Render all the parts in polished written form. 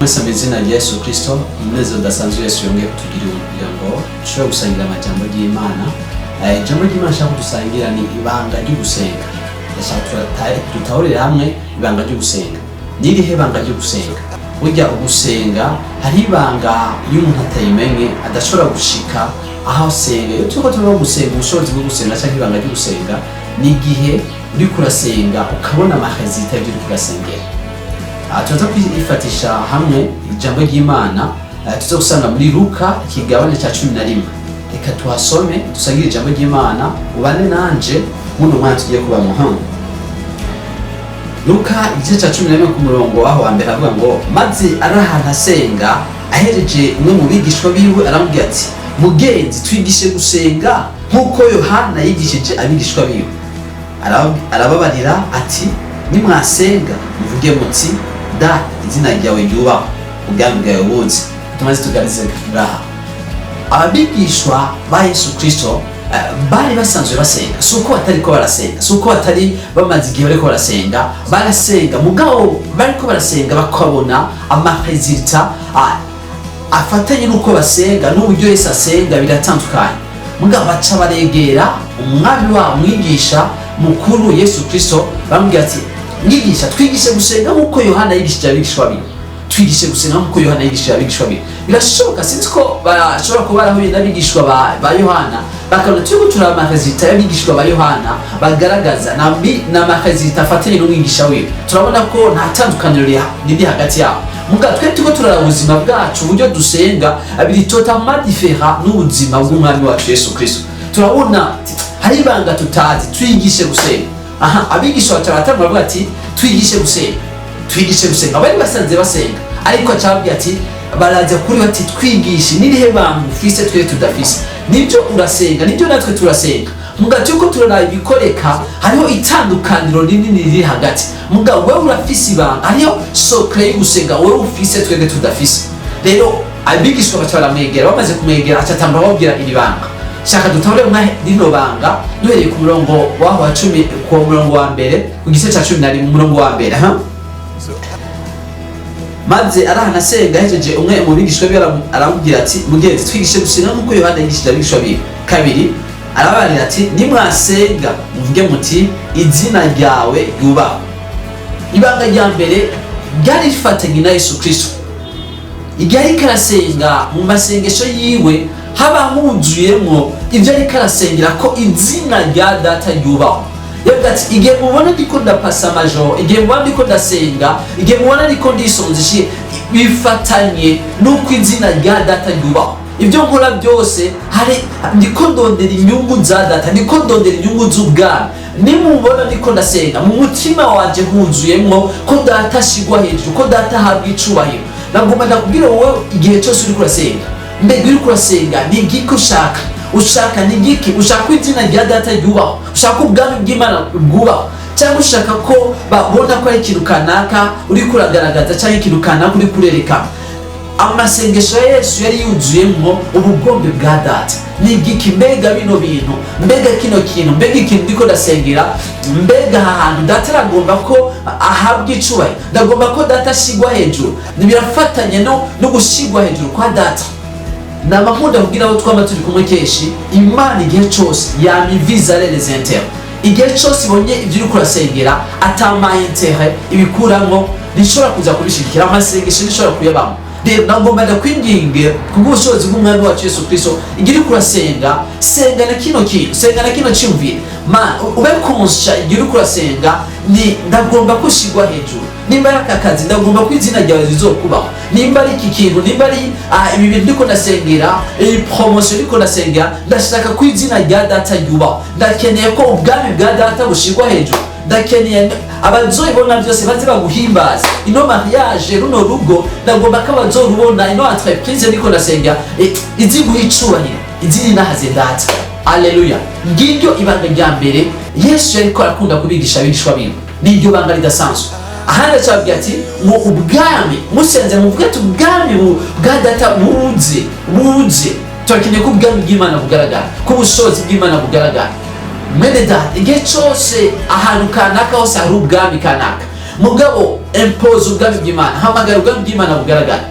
twese mu izina rya Yesu Kristo, umunezero udasanzwe Yesu yongeye kutugirira kugira ngo dushobore gusangira amajambo y'Imana. Ijambo ry'Imana nshaka kudusangira ni ibanga ryo gusenga. Ndashaka tutahurire hamwe ibanga ryo gusenga. Nirihe banga ryo gusenga? Burya ugusenga hari ibanga iyo umuntu atayimenye adashobora gushika aho asenga. Iyo turiko turimo gusenga, ubushobozi bwo gusenga cyangwa ibanga ryo gusenga ni igihe uri kurasenga ukabona amahezita y'ibyo uri kurasengera. Tuza kwifatisha hamwe ijambo ry'Imana, tuza gusanga muri Luka ikigabane cya 11. Reka tuhasome dusangire ijambo ry'Imana, ubane nanje muno mwana tugiye kuba muhanga. Luka igice cya 11 ku murongo waho wa mbere avuga ngo, maze arahana asenga ahereje umwe mu bigishwa biwe aramubwira ati, mugenzi twigishe gusenga nkuko Yohana yigishije abigishwa biwe. Arababarira ati, nimwasenga muvuge muti, da izina ryawe ryubahwe, ubwami bwawe buze. Tumaze tugarize ngaha abigishwa ba Yesu Kristo bari basanzwe basenga. Suko batariko barasenga, suko batari bamaze igihe bariko barasenga, barasenga mugabo bariko barasenga bakabona amaresultat afatanye nuko basenga n'uburyo Yesu asenga biratandukanye. Mugabo baca baregera umwami wa mwigisha mukuru Yesu Kristo bamubwira ati, mwigisha twigishe gusenga nkuko Yohana yigishije abigishwa biwe. Twigishe gusenga nkuko Yohana yigishije abigishwa biwe. Birashoboka sinzi ko bashobora kuba barahuye n'abigishwa ba Yohana bakabona turiko turaba amaresultat y'abigishwa ba Yohana bagaragaza n'amaresultat afatanye n'umwigisha wiwe. Turabona ko nta tandukaniro riri hagati yabo. Mugabo twe turiko turaba ubuzima bwacu uburyo dusenga abiri totalement différent n'ubuzima bw'umwami wacu Yesu Kristo. Turabona hari ibanga tutazi, twigishe gusenga. Abigisha bacaratanga bavuga ati, twigishe gusenga, twigishe gusenga. Abari basanze basenga ariko acababwira ati, baraza kuri bati twigishe nirihe banga ufise twe tudafise. Nibyo urasenga, nibyo natwe turasenga. Mugabo cyuko turara ibikoreka hariho itandukaniro rinini riri hagati. Mugabo wewe urafise ibanga, hariho secret y'ugusenga wewe ufise twebwe tudafise. Rero abigishwa bacaramwegera, bamaze kumwegera acatamba babwira iri banga. Shaka dutore rino banga duhereye ku murongo waho wa 10 ku murongo wa mbere ku gice cya 11 mu murongo wa mbere. Maze arahana asenga ahejeje umwe mu bigishwa biwe aramubwira ati, mugenzi twigishe gusenga nkuko Yohana yigishije abigishwa biwe. Kabiri arabarira ati, nimwasenga muvuge muti, izina ryawe ryubahwe. Ibanga rya mbere ryari rifatanye na Yesu Kristo. Igihe ariko arasenga mu masengesho yiwe haba huzuyemo ibyo ariko arasengera ko izina rya data ryubahwe. Yavuga ati, igihe mubona ndiko ndapasa amajoro, igihe mubona ndiko ndasenga, igihe mubona ndiko ndisonzeshe, bifatanye nuko izina rya data ryubahwe. Ibyo nkora byose ndiko ndondera inyungu za data, ndiko ndondera inyungu z'ubwami. Nimubona ndiko ndasenga mu mutima wanje huzuyemo ko data ashigwa hejuru, ko data ahabwa icubahiro. Nagomba ndakubwira wowe igihe cyose uri kurasenga, mbega uri kurasenga ni igiki ushaka? Ushaka ni igiki? Ushaka izina rya data ryubahwe, ushaka ubwami bw'Imana bwubahwe, cyangwa ushaka ko babona ko ari ikintu kanaka uri kuragaragaza cyangwa ikintu kanaka uri kurerekana? Amasengesho ya Yesu yari yuzuyemo ubugombe bwa data. Ni igiki? Mbega bino bintu, mbega kino kintu, mbega ikintu ndiko ndasengera, mbega ahantu data aragomba ko ahabwa icubahiro, ndagomba ko data ashigwa hejuru. Nibirafatanye no gushigwa hejuru kwa data. Namakunda kugira aho twama turi kumwe keshi, Imana igihe cyose yamiviza les intérêts. Igihe cyose ibonye ibyo uri kurasengera atama intérêt ibikuramo, nishobora kuza kubishikira amasengesho, nishobora kuyabamo. Rero nagomba ndakwinginge kubw'ubushobozi bw'umwami wacu Yesu Kristo, igihe uri kurasenga senga na kino kintu, senga na kino cyumvire. Ube konsha igihe uri kurasenga ni ndagomba kushigwa hejuru. Nimba ari akazi ndagomba ko izina ryawe rizokubaho. Nimba ari iki kintu, nimba ari ibi bintu ndiko ndasengera, iyi promotion ndiko ndasengera, ndashaka ko izina rya data ryubahwe. Ndakeneye ko ubwami bwa data bushigwa hejuru. Ndakeneye abazoibona byose baze baguhimbaza. Ino mariage, runo rugo ndagomba ko abazorubona, ino entreprise ndiko ndasengera izi guhicubahira, izi nahaze data. Haleluya. Ngiryo ibanga rya mbere Yesu yariko arakunda kubigisha abigishwa biwe. Niryo banga ridasanzwe. Ahandi cyabwiye ati, ngo ubwami musenze muvuge ati, ubwami bwa data buze. Turakeneye ko ubwami bw'Imana bugaragara, ko ubushobozi bw'Imana bugaragara. Mwene data, igihe cyose ahantu kanaka hose hari ubwami kanaka, mugabo impose ubwami bw'Imana, hamagara ubwami bw'Imana bugaragara.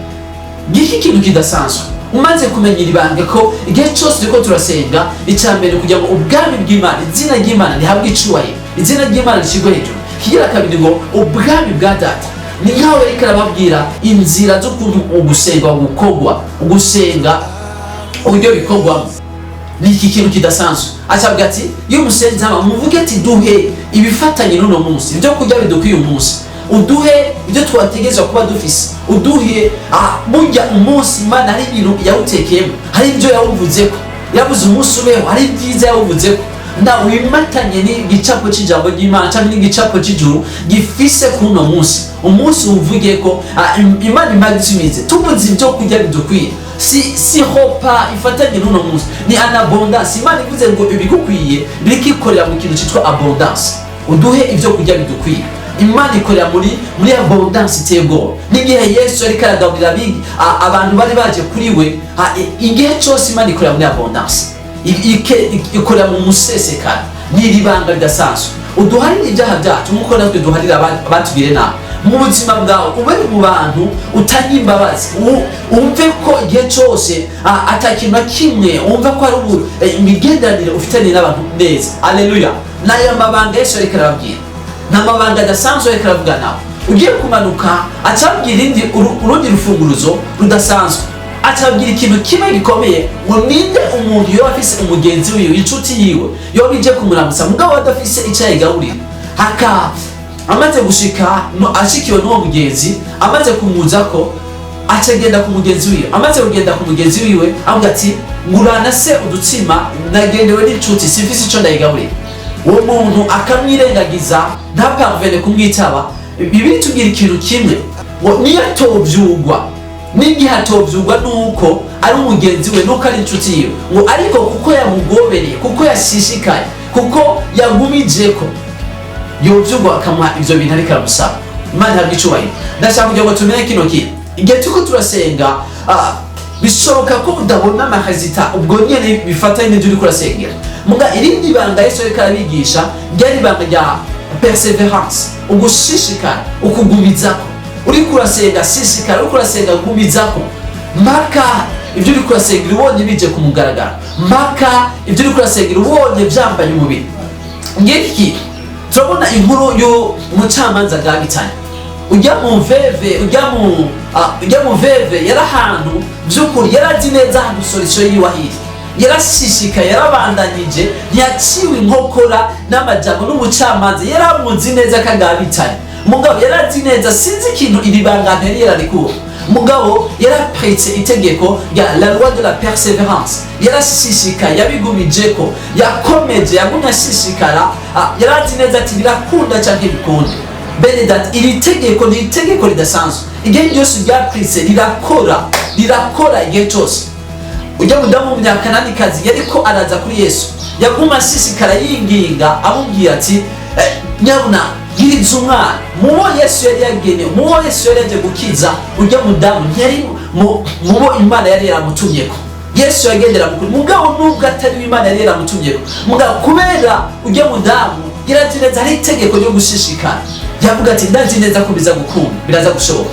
Ngiki kintu kidasanzwe umaze kumenya ibanga ko igihe cyose turiko turasenga icambere kugira ngo ubwami bw'Imana, izina ry'Imana rihabwe icubahiro, izina ry'Imana rishigwe hejuru. Kigira kabiri ngo ubwami bwa data ni nkawe ariko arababwira inzira zo ugusenga gukorwa, ugusenga uburyo bikorwamo. Ni iki kintu kidasanzwe acavuga ati iyo musenze hama muvuge ati duhe ibifatanye n'uno munsi, ibyo kurya bidukwiye umunsi, uduhe ibyo twategezwa kuba dufise, uduhe burya umunsi Imana hari ibintu yawutekeyemo, hari ibyo yawuvuzeko, yavuze umunsi ubeho, hari ibyiza yawuvuzeko. Na wimatanye n'igicapo cy'ijambo ry'Imana cyangwa n'igicapo cy'ijuru gifise kuno munsi, umunsi uvuge ko Imana imagitsimize tuvuze ibyo kurya bidukwiye. Si hopa ifatanye n'uno munsi, ni an abondance. Imana ivuze ngo ibigukwiye birikikorera mu kintu cyitwa abondance. Uduhe ibyo kurya bidukwiye. Imana ikorera muri abondance itego. N'igihe Yesu yari karagaburira abantu bari baje kuri we, igihe cyose Imana ikorera muri abondance, ikorera mu musesekara. Ni ibanga ridasanzwe. Uduharire ibyaha byacu nk'uko natwe duharira abatugire nabi. Mu buzima bwawe ube mu bantu utanga imbabazi, umve ko igihe cyose atakintu kimwe, umve ko ari imigenderanire ufitanye n'abantu neza. Haleluya. N'aya mabanga Yesu ariko arababwira, nta mabanga adasanzwe ariko aravuga nawe. Ugiye kumanuka acabwira urundi rufunguruzo rudasanzwe, acabwira ikintu kimwe gikomeye ngo ninde umuntu yo afise umugenzi wiwe, inshuti yiwe yo bije kumuramutsa mugabo adafise icyayi gaburira. Amaze gushika ashikiwe n'uwo mugenzi, amaze kumuza ko acagenda ku mugenzi wiwe, amaze kugenda ku mugenzi wiwe avuga ati ngurana se udutsima nagendewe n'inshuti sifise ico ndayigaburira. Uwo muntu akamwirengagiza ntaparvene kumwitaba. Bibiri tubwira ikintu kimwe ngo niyo atovyugwa, n'igihe atovyugwa nuko ari umugenzi we, nuko ari inshuti yiwe, ngo ariko kuko yamugobereye, kuko yashishikaye, kuko yagumijeko, yovyugwa akamuha ivyo bintu ariko aramusaba. Imana ihabwe icubahiro. Ndashaka kugira ngo tumenye kino kintu, igihe turiko turasenga bishoboka ko udabona amahazita ubwo nyene bifatanye n'ibyo uriko urasengera. Muga irindi banga Yesu ariko arabigisha ryari banga rya perseverance, ugushishikara, ukugumizako. Uriko urasenga shishikara, uriko urasenga gumizako mpaka ibyo uriko urasengera ubonye bije kumugaragara, mpaka ibyo uriko urasengera ubonye byambaye umubiri. Ngiki turabona inkuru yo mucamanza gabitanye, ujya mu veve yari ahantu by'ukuri yarazi neza ahantu solution yiwahiri, yarashishika, yarabandanyije, ntiyaciwe inkokora n'amajambo n'umucamanza, yaramuzi neza kagabitanye. Mugabo yarazi neza sinzi ikintu iri banga ntari yararikuwe. Mugabo yarapritse itegeko rya la loi de la persévérance, yarashishika, yabigumijeko, yakomeje, yagumya shishikara. Yarazi neza ati birakunda cyangwa bikunde. Benedat iri tegeko ni itegeko ridasanzwe, igihe cyose ryapritse rirakora igihe cyose. Ujya mudamu w'umunyakananikazi yariko araza kuri Yesu, yaguma shishikara yinginga amubwira ati nyabuna giriza umwana. Mubo Yesu yari yagenewe, mubo Yesu yari yaje gukiza, ujya mudamu ntiyari mubo Imana yari yaramutumyeko. Yesu yagendera mukuri, mugabo nubwo atari Imana yari yaramutumyeko, mugabo kubera ujya mudamu yarazi neza hari itegeko ryo gushishikara, yavuga ati ndazi neza ko biza gukunda, biraza gushoboka.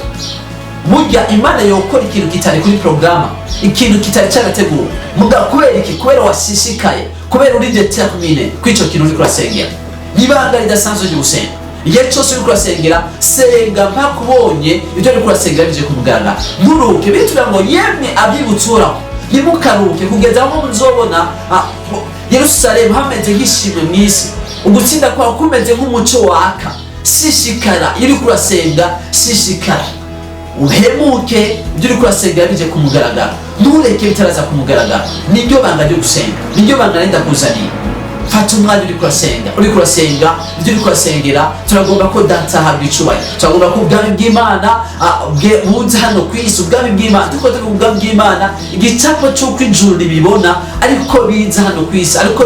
Burya Imana yokora ikintu kitari kuri programa, ikintu kitari cyarateguwe, mugabo kubera iki? Kubera washishikaye, kubera uri determine kwico kintu uri kurasengera. Nibanga ridasanzwe ryo gusenga. Igihe cyose uri kurasengera, senga mpaka ubonye ibyo uri kurasengera bije kumugaragara. Nturuke, bitubwira ngo yemwe abyibuturaho, ntimukaruke kugeza aho muzobona Yerusalemu hameze nk'ishimwe mw'isi, ugutsinda kwawe kumeze nk'umuco waka. Shishikara, iyo uri kurasenga shishikara, uhemuke, ibyo uri kurasengera bije kumugaragara, ntureke bitaraza kumugaragara. Niryo banga ryo gusenga, niryo banga nenda kuzaniye. Fata umwanya uri kurasenga, ibyo uri kurasengera, turagomba ko data ahabwa icubahiro, turagomba ko ubwami bw'Imana buze hano ku isi. Ubwami bw'Imana, tuko tuvuga ubwami bw'Imana, igicapo cy'uko ijuru ribibona ariko biza hano ku isi, ariko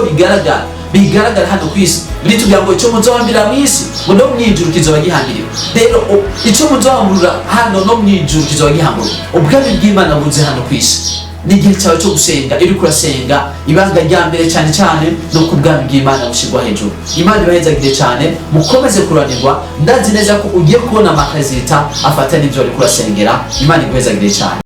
bigaragara hano ku isi. Bitubwira ngo icyo muzohambira mu isi ngo no mwijuru kizoba gihambiriwe. Rero icyo muzohambura hano no mwijuru kizoba gihamburiwe. Ubwami bw'Imana buze hano ku isi. n'igihe cyawe cyo gusenga iri kurasenga ibanga rya mbere cyane cyane no kubwami bw'Imana bushirwa hejuru. Imana ibahezagire cyane, mukomeze kuranirwa. Ndazi neza ko ugiye kubona amakazita afata n'ibyo uri kurasengera. Imana ibahezagire cyane.